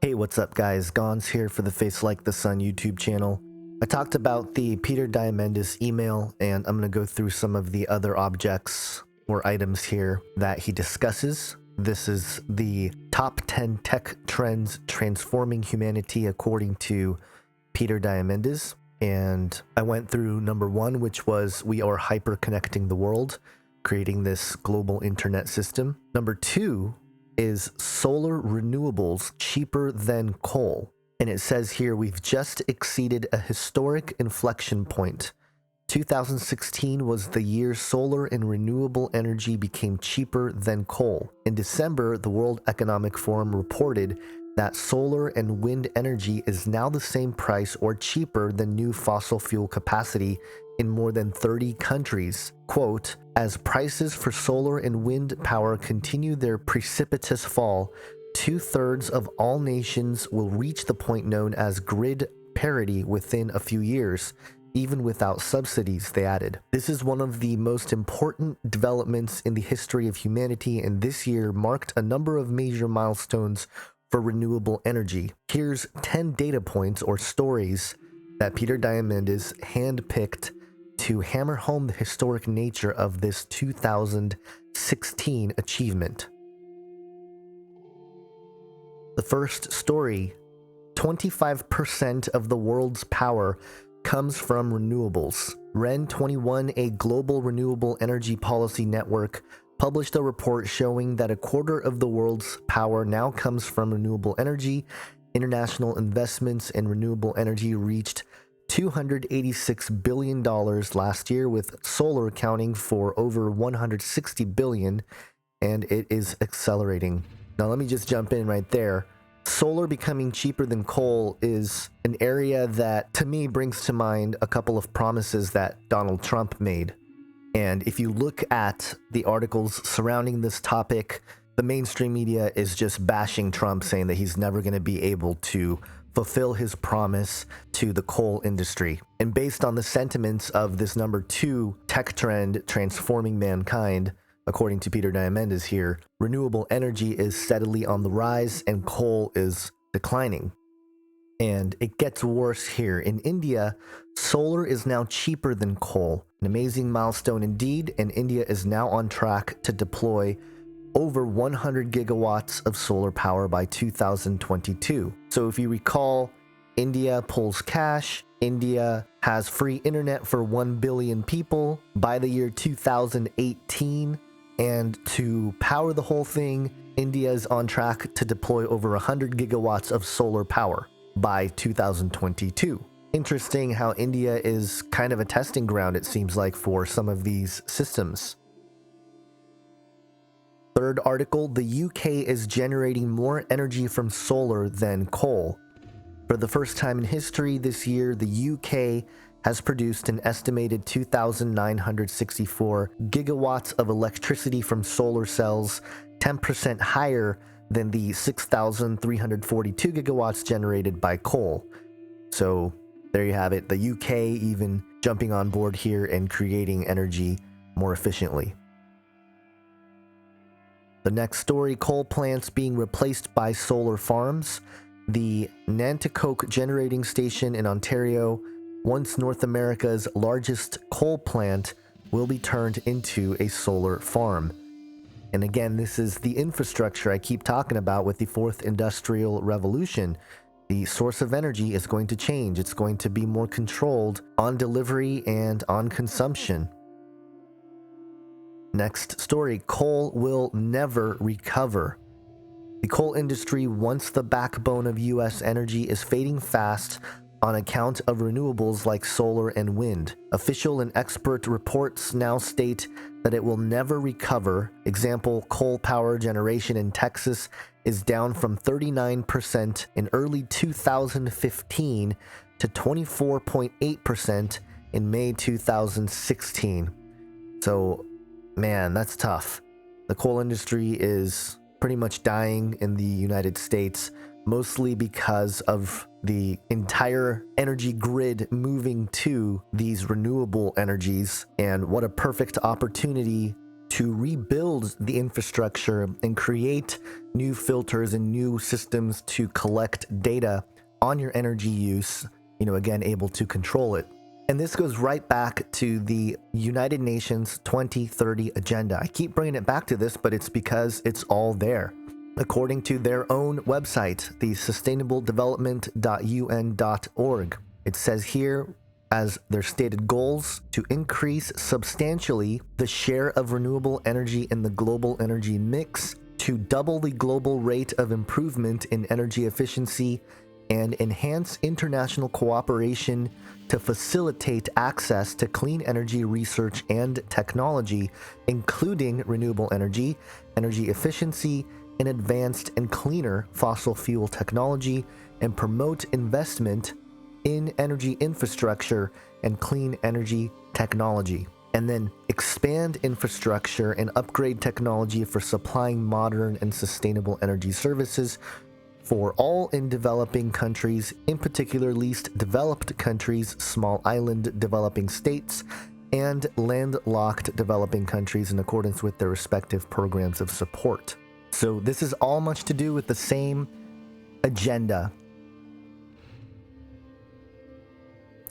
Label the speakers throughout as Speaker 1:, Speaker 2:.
Speaker 1: Hey, what's up guys? Gons here for the Face Like the Sun YouTube channel. I talked about the Peter Diamandis email, and I'm going to go through some of the other objects or items here that he discusses. This is the top 10 tech trends transforming humanity according to Peter Diamandis. And I went through number 1, which was we are hyper connecting the world, creating this global internet system. Number 2 is solar renewables cheaper than coal. And it says here we've just exceeded a historic inflection point. 2016 was the year solar and renewable energy became cheaper than coal. In December, the World Economic Forum reported that solar and wind energy is now the same price or cheaper than new fossil fuel capacity in more than 30 countries. Quote, as prices for solar and wind power continue their precipitous fall, 2/3 of all nations will reach the point known as grid parity within a few years, even without subsidies, they added. This is one of the most important developments in the history of humanity, and this year marked a number of major milestones for renewable energy. Here's 10 data points or stories that Peter Diamandis handpicked to hammer home the historic nature of this 2016 achievement. The first story, 25% of the world's power comes from renewables. REN21, a global renewable energy policy network, published a report showing that a quarter of the world's power now comes from renewable energy. International investments in renewable energy reached $286 billion last year, with solar accounting for over $160 billion, and it is accelerating. Now let me just jump in right there. Solar becoming cheaper than coal is an area that to me brings to mind a couple of promises that Donald Trump made. And if you look at the articles surrounding this topic, the mainstream media is just bashing Trump, saying that he's never going to be able to fulfill his promise to the coal industry. And based on the sentiments of this number 2 tech trend transforming mankind, according to Peter Diamandis here, renewable energy is steadily on the rise and coal is declining. And it gets worse here. In India, solar is now cheaper than coal. An amazing milestone indeed, and India is now on track to deploy over 100 gigawatts of solar power by 2022. So if you recall, India pulls cash. India has free internet for 1 billion people by the year 2018. And to power the whole thing, India is on track to deploy over 100 gigawatts of solar power by 2022. Interesting how India is kind of a testing ground, it seems like, for some of these systems. Third article, the UK is generating more energy from solar than coal. For the first time in history this year, the UK has produced an estimated 2,964 gigawatts of electricity from solar cells, 10% higher than the 6,342 gigawatts generated by coal. So there you have it, the UK even jumping on board here and creating energy more efficiently. The next story, coal plants being replaced by solar farms. The Nanticoke generating station in Ontario, once North America's largest coal plant, will be turned into a solar farm. And again, this is the infrastructure I keep talking about with the fourth industrial revolution. The source of energy is going to change. It's going to be more controlled on delivery and on consumption. Next story, coal will never recover. The coal industry, once the backbone of U.S. energy, is fading fast on account of renewables like solar and wind. Official and expert reports now state that it will never recover. Example, coal power generation in Texas is down from 39% in early 2015 to 24.8% in May 2016. So, man, that's tough. The coal industry is pretty much dying in the United States, mostly because of the entire energy grid moving to these renewable energies. And what a perfect opportunity to rebuild the infrastructure and create new filters and new systems to collect data on your energy use, again, able to control it. And this goes right back to the United Nations 2030 agenda. I keep bringing it back to this, but it's because it's all there. According to their own website, the sustainabledevelopment.un.org, it says here, as their stated goals, to increase substantially the share of renewable energy in the global energy mix, to double the global rate of improvement in energy efficiency, and enhance international cooperation to facilitate access to clean energy research and technology, including renewable energy, energy efficiency, and advanced and cleaner fossil fuel technology, and promote investment in energy infrastructure and clean energy technology. And then expand infrastructure and upgrade technology for supplying modern and sustainable energy services for all in developing countries, in particular least developed countries, small island developing states, and landlocked developing countries in accordance with their respective programs of support. So this is all much to do with the same agenda.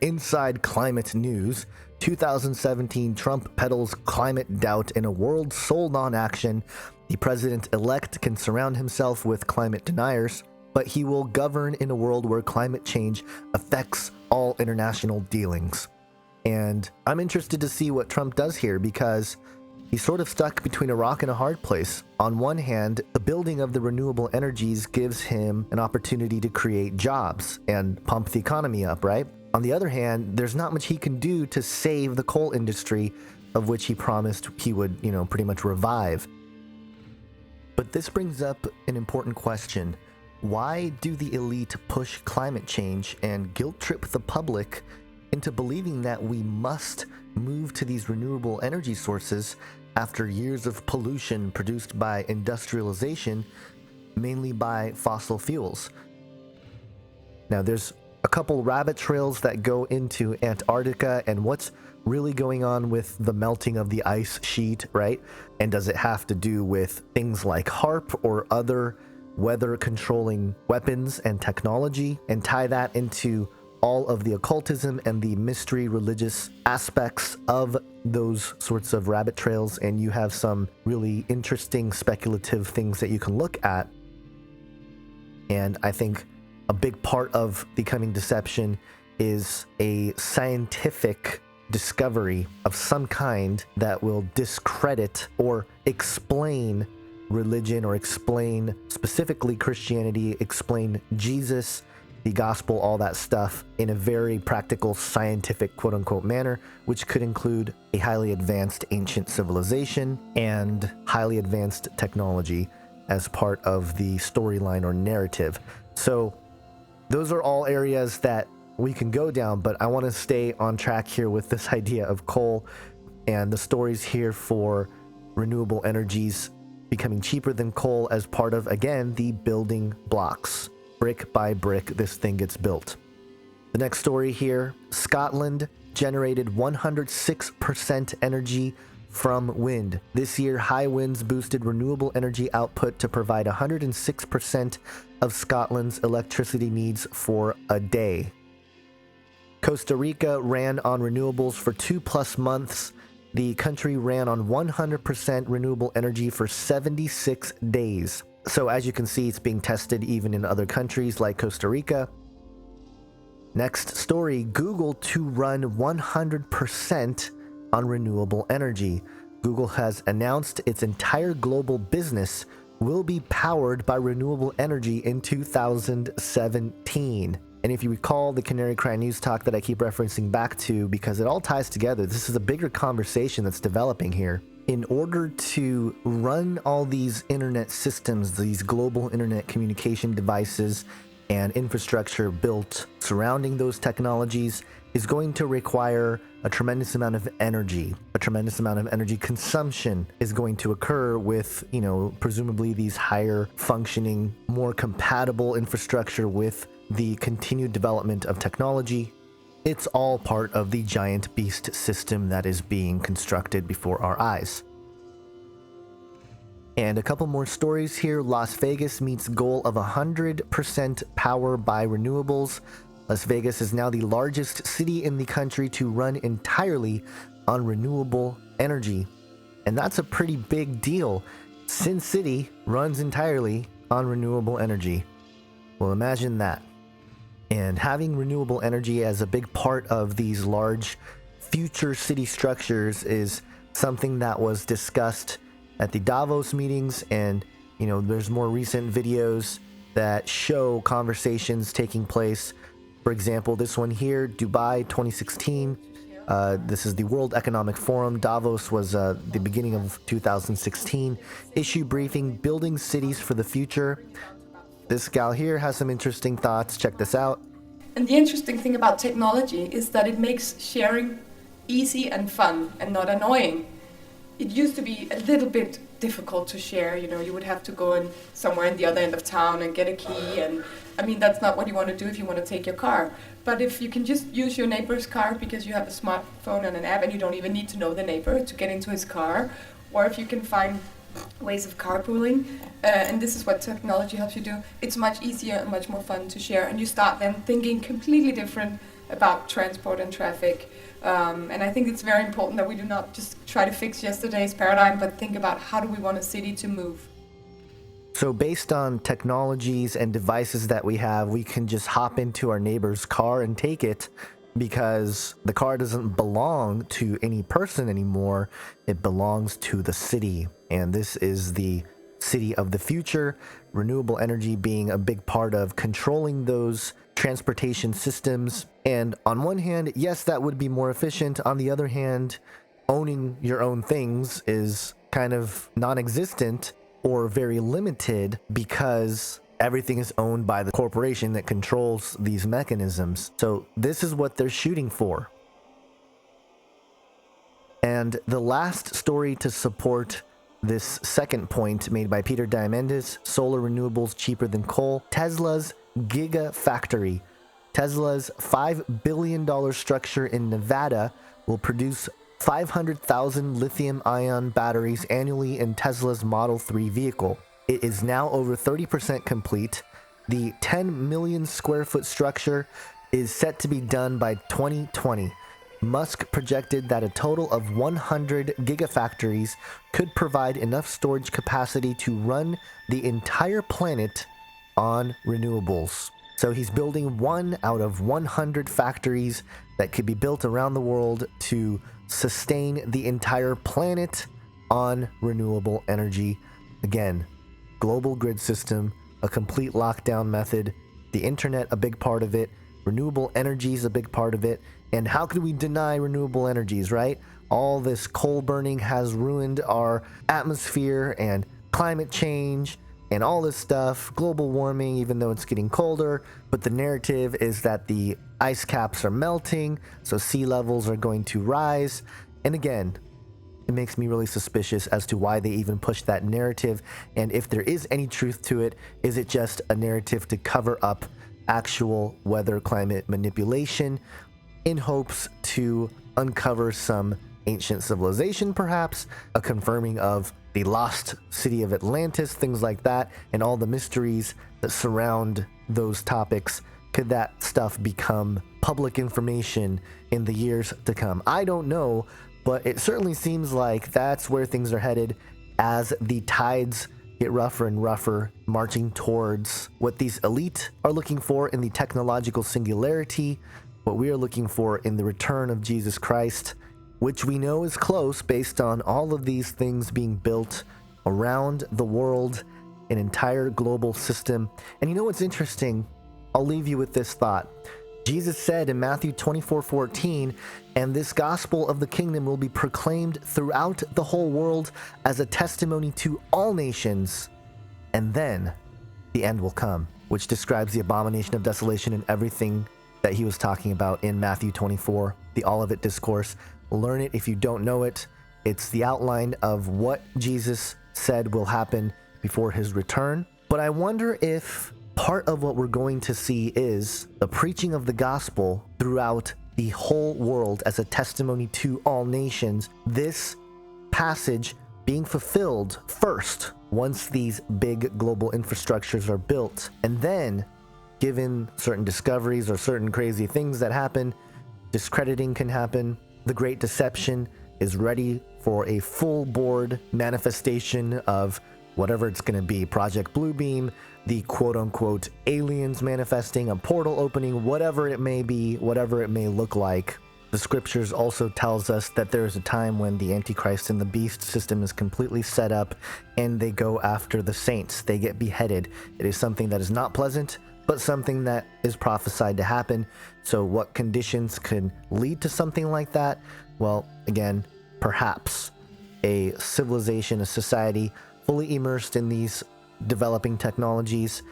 Speaker 1: Inside climate news, 2017 Trump peddles climate doubt in a world sold on action. The president-elect can surround himself with climate deniers, but he will govern in a world where climate change affects all international dealings. And I'm interested to see what Trump does here, because he's sort of stuck between a rock and a hard place. On one hand, the building of the renewable energies gives him an opportunity to create jobs and pump the economy up, right? On the other hand, there's not much he can do to save the coal industry, of which he promised he would, pretty much revive. But this brings up an important question. Why do the elite push climate change and guilt trip the public into believing that we must move to these renewable energy sources after years of pollution produced by industrialization, mainly by fossil fuels? Now, there's a couple rabbit trails that go into Antarctica and what's really going on with the melting of the ice sheet, right? And does it have to do with things like HARP or other weather controlling weapons and technology, and tie that into all of the occultism and the mystery religious aspects of those sorts of rabbit trails, and you have some really interesting speculative things that you can look at. And I think a big part of the coming deception is a scientific discovery of some kind that will discredit or explain religion, or explain specifically Christianity, explain Jesus, the gospel, all that stuff in a very practical, scientific, quote-unquote manner, which could include a highly advanced ancient civilization and highly advanced technology as part of the storyline or narrative. So those are all areas that we can go down, but I want to stay on track here with this idea of coal and the stories here for renewable energies becoming cheaper than coal as part of, again, the building blocks. Brick by brick, this thing gets built. The next story here, Scotland generated 106% energy from wind. This year, high winds boosted renewable energy output to provide 106% of Scotland's electricity needs for a day. Costa Rica ran on renewables for 2+ months. The country ran on 100% renewable energy for 76 days. So as you can see, it's being tested even in other countries like Costa Rica. Next story, Google to run 100% on renewable energy. Google has announced its entire global business will be powered by renewable energy in 2017. And if you recall the Canary news talk that I keep referencing back to, because it all ties together, this is a bigger conversation that's developing here. In order to run all these internet systems, these global internet communication devices and infrastructure built surrounding those technologies is going to require a tremendous amount of energy. A tremendous amount of energy consumption is going to occur with, presumably these higher functioning, more compatible infrastructure with the continued development of technology. It's all part of the giant beast system that is being constructed before our eyes. And a couple more stories here. Las Vegas meets goal of 100% power by renewables. Las Vegas is now the largest city in the country to run entirely on renewable energy. And that's a pretty big deal. Sin City runs entirely on renewable energy. Well, imagine that. And having renewable energy as a big part of these large future city structures is something that was discussed at the Davos meetings, and there's more recent videos that show conversations taking place. For example, this one here, Dubai 2016. This is the World Economic Forum. Davos was the beginning of 2016. Issue briefing, building cities for the future. This gal here has some interesting thoughts. Check this out.
Speaker 2: And the interesting thing about technology is that it makes sharing easy and fun and not annoying. It used to be a little bit difficult to share. You would have to go in somewhere in the other end of town and get a key, and that's not what you want to do if you want to take your car. But if you can just use your neighbor's car because you have a smartphone and an app and you don't even need to know the neighbor to get into his car, or if you can find ways of carpooling, and this is what technology helps you do, it's much easier and much more fun to share, and you start then thinking completely different about transport and traffic. And I think it's very important that we do not just try to fix yesterday's paradigm, but think about how do we want a city to move.
Speaker 1: So based on technologies and devices that we have, we can just hop into our neighbor's car and take it, because the car doesn't belong to any person anymore. It belongs to the city. And this is the city of the future, renewable energy being a big part of controlling those transportation systems. And on one hand, yes, that would be more efficient. On the other hand, owning your own things is kind of non-existent or very limited, because everything is owned by the corporation that controls these mechanisms. So this is what they're shooting for. And the last story to support this second point made by Peter Diamandis, solar renewables cheaper than coal, Tesla's Gigafactory. Tesla's $5 billion structure in Nevada will produce 500,000 lithium-ion batteries annually in Tesla's Model 3 vehicle. It is now over 30% complete. The 10 million square foot structure is set to be done by 2020. Musk projected that a total of 100 gigafactories could provide enough storage capacity to run the entire planet on renewables. So he's building one out of 100 factories that could be built around the world to sustain the entire planet on renewable energy. Again, global grid system, a complete lockdown method, the internet a big part of it, renewable energy is a big part of it. And how could we deny renewable energies, right? All this coal burning has ruined our atmosphere and climate change and all this stuff, global warming, even though it's getting colder. But the narrative is that the ice caps are melting, so sea levels are going to rise. And again, it makes me really suspicious as to why they even push that narrative. And if there is any truth to it, is it just a narrative to cover up actual weather climate manipulation in hopes to uncover some ancient civilization, perhaps, a confirming of the lost city of Atlantis, things like that, and all the mysteries that surround those topics? Could that stuff become public information in the years to come? I don't know, but it certainly seems like that's where things are headed as the tides get rougher and rougher, marching towards what these elite are looking for in the technological singularity, what we are looking for in the return of Jesus Christ, which we know is close based on all of these things being built around the world, an entire global system. And you know what's interesting? I'll leave you with this thought. Jesus said in Matthew 24:14, "And this gospel of the kingdom will be proclaimed throughout the whole world as a testimony to all nations, and then the end will come," which describes the abomination of desolation and everything that he was talking about in Matthew 24, the Olivet Discourse. Learn it if you don't know it. It's the outline of what Jesus said will happen before his return. But I wonder if part of what we're going to see is the preaching of the gospel throughout the whole world as a testimony to all nations. This passage being fulfilled first once these big global infrastructures are built. And then, given certain discoveries or certain crazy things that happen, discrediting can happen. The Great Deception is ready for a full board manifestation of whatever it's going to be. Project Bluebeam, the quote-unquote aliens manifesting, a portal opening, whatever it may be, whatever it may look like. The scriptures also tells us that there is a time when the Antichrist and the beast system is completely set up and they go after the saints. They get beheaded. It is something that is not pleasant, but something that is prophesied to happen. So what conditions could lead to something like that? Well, again, perhaps a civilization, a society fully immersed in these developing technologies,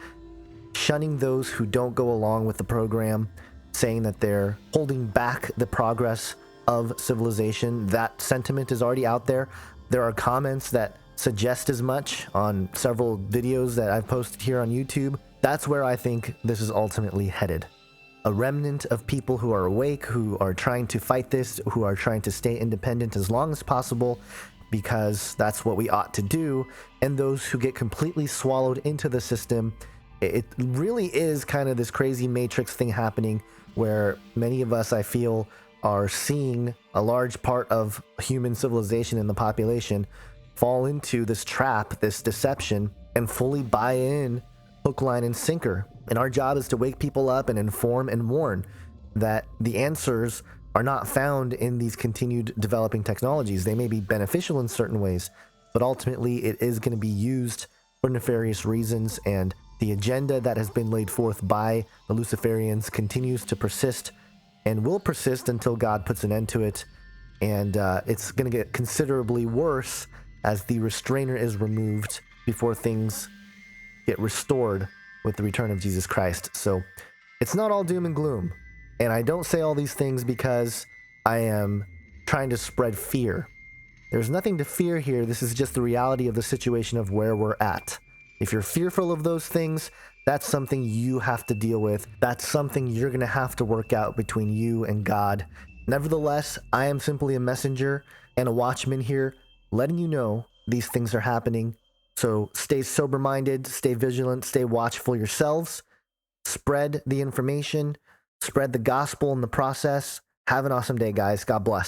Speaker 1: shunning those who don't go along with the program, saying that they're holding back the progress of civilization. That sentiment is already out there. There are comments that suggest as much on several videos that I've posted here on YouTube. That's where I think this is ultimately headed. A remnant of people who are awake, who are trying to fight this, who are trying to stay independent as long as possible, because that's what we ought to do, and those who get completely swallowed into the system. It really is kind of this crazy matrix thing happening where many of us, I feel, are seeing a large part of human civilization and the population fall into this trap, this deception, and fully buy in hook, line, and sinker. And our job is to wake people up and inform and warn that the answers are not found in these continued developing technologies. They may be beneficial in certain ways, but ultimately it is going to be used for nefarious reasons, and the agenda that has been laid forth by the Luciferians continues to persist and will persist until God puts an end to it. And it's going to get considerably worse as the restrainer is removed before things get restored with the return of Jesus Christ. So it's not all doom and gloom. And I don't say all these things because I am trying to spread fear. There's nothing to fear here. This is just the reality of the situation of where we're at. If you're fearful of those things, that's something you have to deal with. That's something you're going to have to work out between you and God. Nevertheless, I am simply a messenger and a watchman here, letting you know these things are happening. So stay sober-minded, stay vigilant, stay watchful yourselves. Spread the information, spread the gospel in the process. Have an awesome day, guys. God bless.